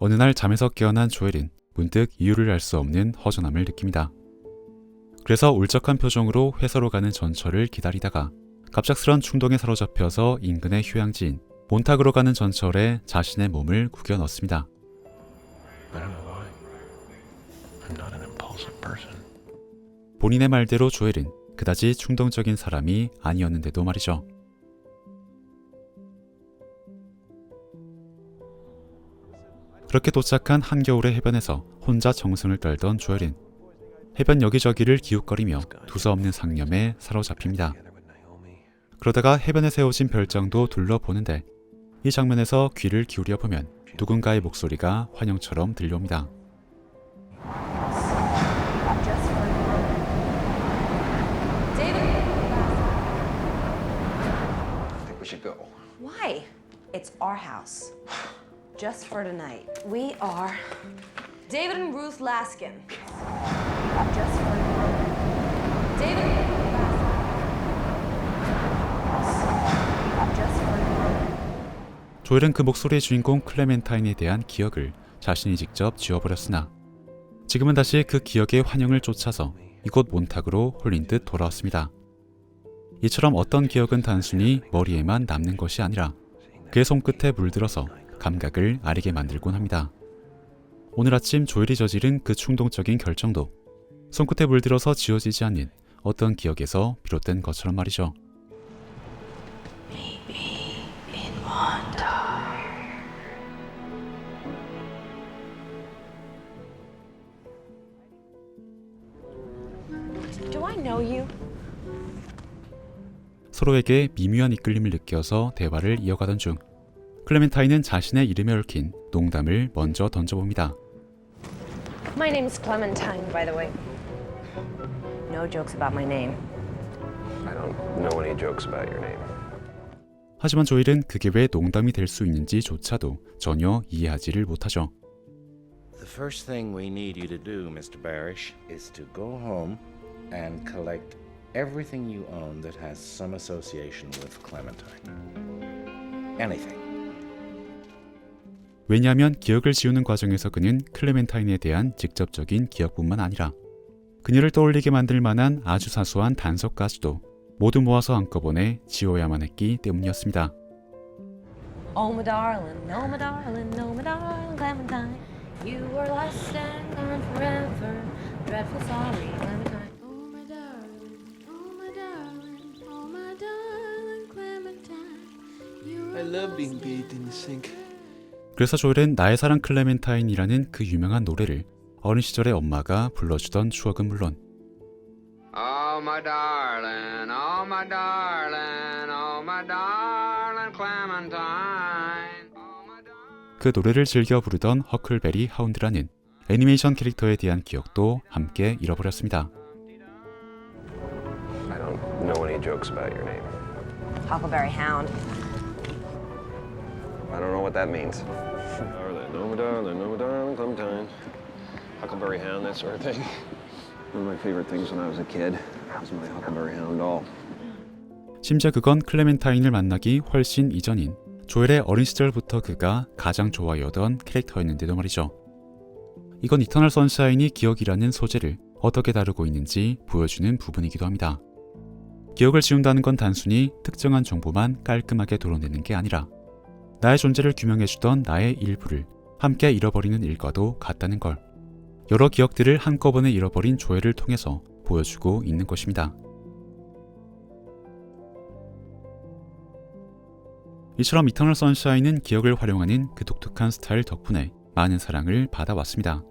어느 날 잠에서 깨어난 조엘은 문득 이유를 알 수 없는 허전함을 느낍니다. 그래서 울적한 표정으로 회사로 가는 전철을 기다리다가 갑작스런 충동에 사로잡혀서 인근의 휴양지인 몬타그로 가는 전철에 자신의 몸을 구겨 넣습니다. 본인의 말대로 조엘은 그다지 충동적인 사람이 아니었는데도 말이죠. 그렇게 도착한 한겨울의 해변에서 혼자 정승을 떨던 조엘은 해변 여기저기를 기웃거리며 두서없는 상념에 사로잡힙니다. 그러다가 해변에 세워진 별장도 둘러보는데 이 장면에서 귀를 기울여 보면 누군가의 목소리가 환영처럼 들려옵니다. Why? It's our house. Just for tonight. We are David and Ruth Laskin. Just for tonight. David and Ruth Laskin. Just for tonight. 조엘은 그 목소리의 주인공 클레멘타인에 대한 기억을 자신이 직접 지워버렸으나 지금은 다시 그 기억의 환영을 쫓아서 이곳 몬타그로 홀린 듯 돌아왔습니다. 이처럼 어떤 기억은 단순히 머리에만 남는 것이 아니라 그의 손끝에 물들어서 감각을 아리게 만들곤 합니다. 오늘 아침 조엘이 저지른 그 충동적인 결정도 손끝에 물들어서 지워지지 않는 어떤 기억에서 비롯된 것처럼 말이죠. Do I know you? 서로에게 미묘한 이끌림을 느껴서 대화를 이어가던 중 클레멘타인은 자신의 이름에 얽힌 농담을 먼저 던져봅니다. My name is Clementine, by the way. No jokes about my name. I don't know any jokes about your name. 하지만 조엘은 그게 왜 농담이 될 수 있는지조차도 전혀 이해하지를 못하죠. The first thing we need you to do, Mr. Barish, is to go home and collect everything you own that has some association with Clementine. Anything. 왜냐하면 기억을 지우는 과정에서 그는 클레멘타인에 대한 직접적인 기억뿐만 아니라 그녀를 떠올리게 만들 만한 아주 사소한 단서까지도 모두 모아서 한꺼번에 지워야만 했기 때문이었습니다. Oh my darling, oh my darling, oh my darling Clementine. You were less than gone forever. Dreadful sorry, Clementine. Oh my darling, oh my darling, oh my darling Clementine. You I love being bathed in the sink. 그래서 조엘은 나의 사랑 클레멘타인이라는 그 유명한 노래를 어린 시절에 엄마가 불러주던 추억은 물론 Oh my darling, oh my darling, oh my darling Clementine. 그 노래를 즐겨 부르던 허클베리 하운드라는 애니메이션 캐릭터에 대한 기억도 함께 잃어버렸습니다. I don't know any jokes about your name. Huckleberry Hound. I don't know what that means. Darling, oh my darling, Clementine. Huckleberry Hound, that sort of thing. One of my favorite things when I was a kid was my Huckleberry Hound doll. 심지어 그건 클레멘타인을 만나기 훨씬 이전인 조엘의 어린 시절부터 그가 가장 좋아해오던 캐릭터였는데도 말이죠. 이건 이터널 선샤인이 기억이라는 소재를 어떻게 다루고 있는지 보여주는 부분이기도 합니다. 기억을 지운다는 건 단순히 특정한 정보만 깔끔하게 도려내는 게 아니라 나의 존재를 규명해주던 나의 일부를 함께 잃어버리는 일과도 같다는 걸 여러 기억들을 한꺼번에 잃어버린 조엘을 통해서 보여주고 있는 것입니다. 이처럼 이터널 선샤인은 기억을 활용하는 그 독특한 스타일 덕분에 많은 사랑을 받아왔습니다.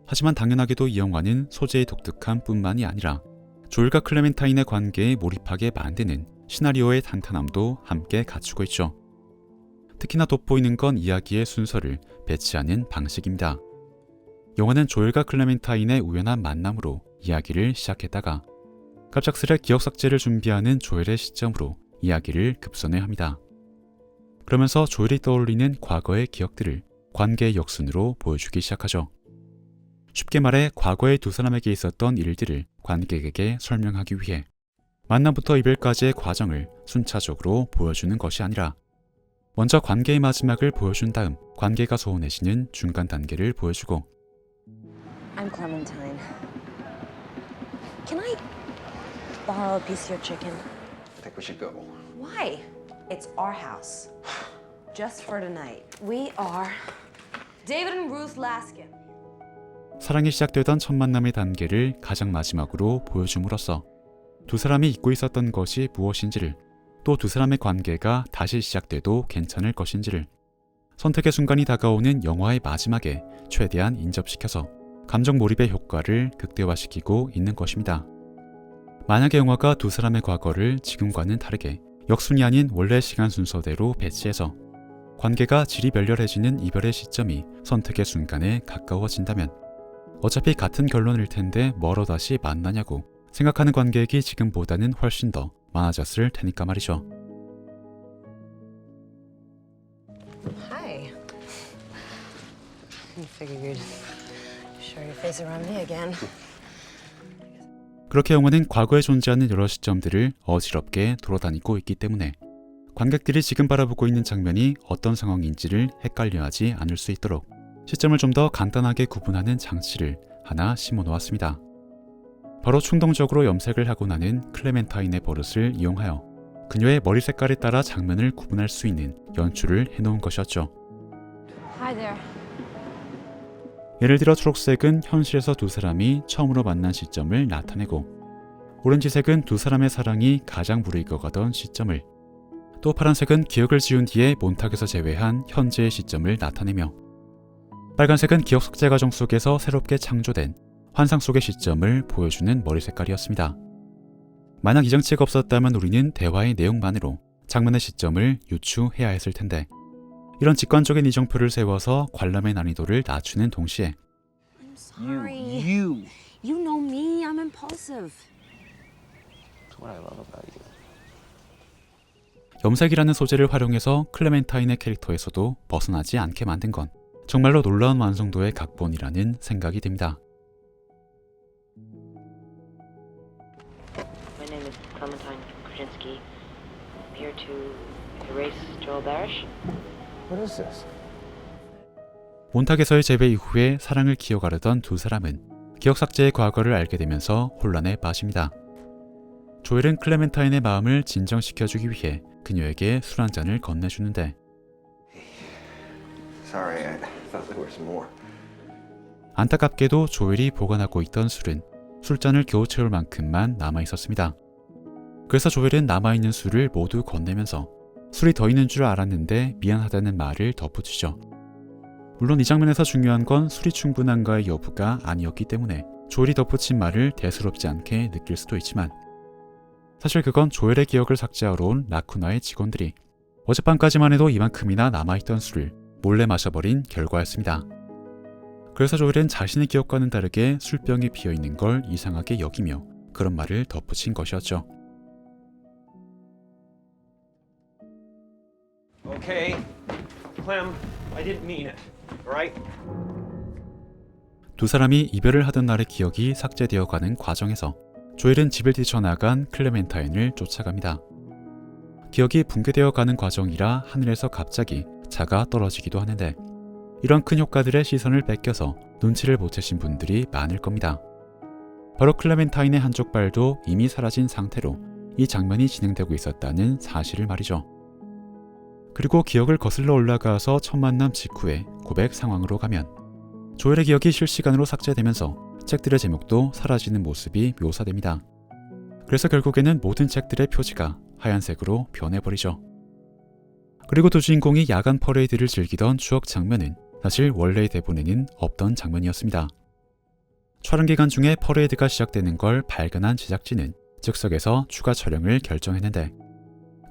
하지만 당연하게도 이 영화는 소재의 독특함 뿐만이 아니라 조엘과 클레멘타인의 관계에 몰입하게 만드는 시나리오의 탄탄함도 함께 갖추고 있죠. 특히나 돋보이는 건 이야기의 순서를 배치하는 방식입니다. 영화는 조엘과 클레멘타인의 우연한 만남으로 이야기를 시작했다가 갑작스레 기억 삭제를 준비하는 조엘의 시점으로 이야기를 급선회 합니다. 그러면서 조엘이 떠올리는 과거의 기억들을 관계의 역순으로 보여주기 시작하죠. 쉽게 말해 과거의 두 사람에게 있었던 일들을 관객에게 설명하기 위해 만남부터 이별까지의 과정을 순차적으로 보여주는 것이 아니라 먼저 관계의 마지막을 보여준 다음 관계가 소원해지는 중간 단계를 보여주고 I'm Clementine. Can I borrow a piece of your chicken? I think we should go. Why? It's our house. Just for tonight. We are David and Ruth Laskin. 사랑이 시작되던 첫 만남의 단계를 가장 마지막으로 보여줌으로써 두 사람이 잊고 있었던 것이 무엇인지를 또 두 사람의 관계가 다시 시작돼도 괜찮을 것인지를 선택의 순간이 다가오는 영화의 마지막에 최대한 인접시켜서 감정 몰입의 효과를 극대화시키고 있는 것입니다. 만약에 영화가 두 사람의 과거를 지금과는 다르게 역순이 아닌 원래 시간 순서대로 배치해서 관계가 지리멸렬해지는 이별의 시점이 선택의 순간에 가까워진다면 어차피 같은 결론일 텐데 뭐러 다시 만나냐고 생각하는 관객이 지금보다는 훨씬 더 많아졌을 테니까 말이죠. Hi. You figured you'd show your face around me again. 그렇게 영화는 과거에 존재하는 여러 시점들을 어지럽게 돌아다니고 있기 때문에 관객들이 지금 바라보고 있는 장면이 어떤 상황인지를 헷갈려하지 않을 수 있도록 시점을 좀 더 간단하게 구분하는 장치를 하나 심어 놓았습니다. 바로 충동적으로 염색을 하고 나는 클레멘타인의 버릇을 이용하여 그녀의 머리 색깔에 따라 장면을 구분할 수 있는 연출을 해놓은 것이었죠. Hi there. 예를 들어 초록색은 현실에서 두 사람이 처음으로 만난 시점을 나타내고 오렌지색은 두 사람의 사랑이 가장 무르익어가던 시점을 또 파란색은 기억을 지운 뒤에 몬탁에서 제외한 현재의 시점을 나타내며 빨간색은 기억 삭제 과정 속에서 새롭게 창조된 환상 속의 시점을 보여주는 머리 색깔이었습니다. 만약 이 장치가 없었다면 우리는 대화의 내용만으로 장면의 시점을 유추해야 했을 텐데 이런 직관적인 이정표를 세워서 관람의 난이도를 낮추는 동시에 I'm sorry. You know me. I'm impulsive. That's what I love about you. 염색이라는 소재를 활용해서 클레멘타인의 캐릭터에서도 벗어나지 않게 만든 건 정말로 놀라운 완성도의 각본이라는 생각이 듭니다. My name is Clementine Krasinski. I'm here to erase Joel Barish. What is this? 몬탁에서의 재배 이후에 사랑을 기억하려던 두 사람은 기억 삭제의 과거를 알게 되면서 혼란에 빠집니다. 조엘은 클레멘타인의 마음을 진정시켜주기 위해 그녀에게 술 한 잔을 건네주는데 Sorry, I thought there were some more. 안타깝게도 조엘이 보관하고 있던 술은 술잔을 겨우 채울 만큼만 남아있었습니다. 그래서 조엘은 남아있는 술을 모두 건네면서 술이 더 있는 줄 알았는데 미안하다는 말을 덧붙이죠. 물론 이 장면에서 중요한 건 술이 충분한가의 여부가 아니었기 때문에 조엘이 덧붙인 말을 대수롭지 않게 느낄 수도 있지만 사실 그건 조엘의 기억을 삭제하러 온 라쿠나의 직원들이 어젯밤까지만 해도 이만큼이나 남아있던 술을 몰래 마셔버린 결과였습니다. 그래서 조엘은 자신의 기억과는 다르게 술병이 비어있는 걸 이상하게 여기며 그런 말을 덧붙인 것이었죠. Okay, Clem, I didn't mean it, alright? 두 사람이 이별을 하던 날의 기억이 삭제되어 가는 과정에서 조엘은 집을 뛰쳐나간 클레멘타인을 쫓아갑니다. 기억이 붕괴되어 가는 과정이라 하늘에서 갑자기 차가 떨어지기도 하는데 이런 큰 효과들의 시선을 뺏겨서 눈치를 못 채신 분들이 많을 겁니다. 바로 클레멘타인의 한쪽 발도 이미 사라진 상태로 이 장면이 진행되고 있었다는 사실을 말이죠. 그리고 기억을 거슬러 올라가서 첫 만남 직후에 고백 상황으로 가면 조엘의 기억이 실시간으로 삭제되면서 책들의 제목도 사라지는 모습이 묘사됩니다. 그래서 결국에는 모든 책들의 표지가 하얀색으로 변해버리죠. 그리고 두 주인공이 야간 퍼레이드를 즐기던 추억 장면은 사실 원래의 대본에는 없던 장면이었습니다. 촬영 기간 중에 퍼레이드가 시작되는 걸 발견한 제작진은 즉석에서 추가 촬영을 결정했는데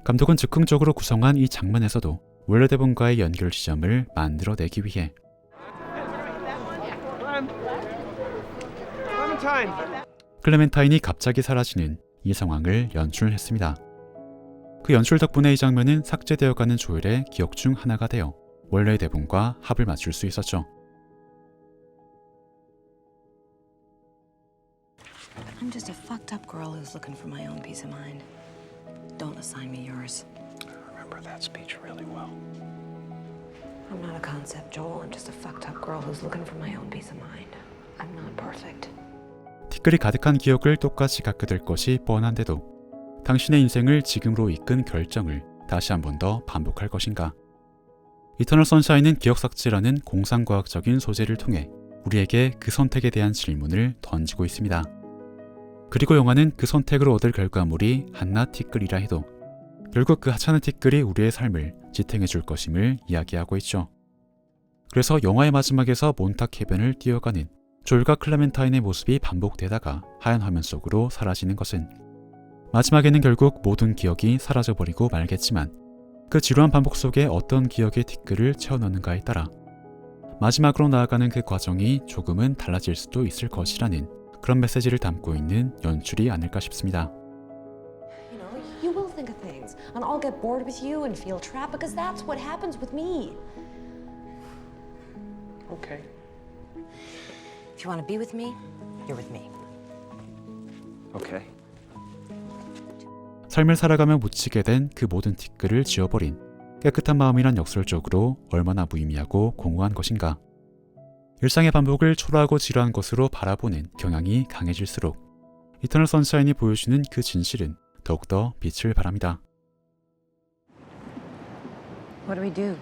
감독은 즉흥적으로 구성한 이 장면에서도 원래 대본과의 연결 지점을 만들어내기 위해 클레멘타인이 갑자기 사라지는 이 상황을 연출했습니다. 그 연출 덕분에 이 장면은 삭제되어가는 조엘의 기억 중 하나가 되어 원래의 대본과 합을 맞출 수 있었죠. I'm just a fucked up girl who's looking for my own peace of mind. Don't assign me yours. I remember that speech really well. I'm not a concept, Joel. I'm just a fucked up girl who's looking for my own peace of mind. I'm not perfect. 티끌이 가득한 기억을 똑같이 갖게 될 것이 뻔한데도 당신의 인생을 지금으로 이끈 결정을 다시 한 번 더 반복할 것인가? 이터널 선샤인은 기억 삭제라는 공상과학적인 소재를 통해 우리에게 그 선택에 대한 질문을 던지고 있습니다. 그리고 영화는 그 선택으로 얻을 결과물이 한낱 티끌이라 해도 결국 그 하찮은 티끌이 우리의 삶을 지탱해 줄 것임을 이야기하고 있죠. 그래서 영화의 마지막에서 몬탁 해변을 뛰어가는 조엘과 클레멘타인의 모습이 반복되다가 하얀 화면 속으로 사라지는 것은 마지막에는 결국 모든 기억이 사라져버리고 말겠지만 그 지루한 반복 속에 어떤 기억의 티끌을 채워넣는가에 따라 마지막으로 나아가는 그 과정이 조금은 달라질 수도 있을 것이라는 그런 메시지를 담고 있는 연출이 아닐까 싶습니다. You know, you will think of things, and I'll get bored with you and feel trapped because that's what happens with me. Okay. If you want to be with me, you're with me. Okay. 삶을 살아가며 묻히게 된 그 모든 티끌을 지워버린 깨끗한 마음이란 역설적으로 얼마나 무의미하고 공허한 것인가. 일상의 반복을 초라하고 지루한 것으로 바라보는 경향이 강해질수록 이터널 선샤인이 보여주는 그 진실은 더욱더 빛을 발합니다. What do we do?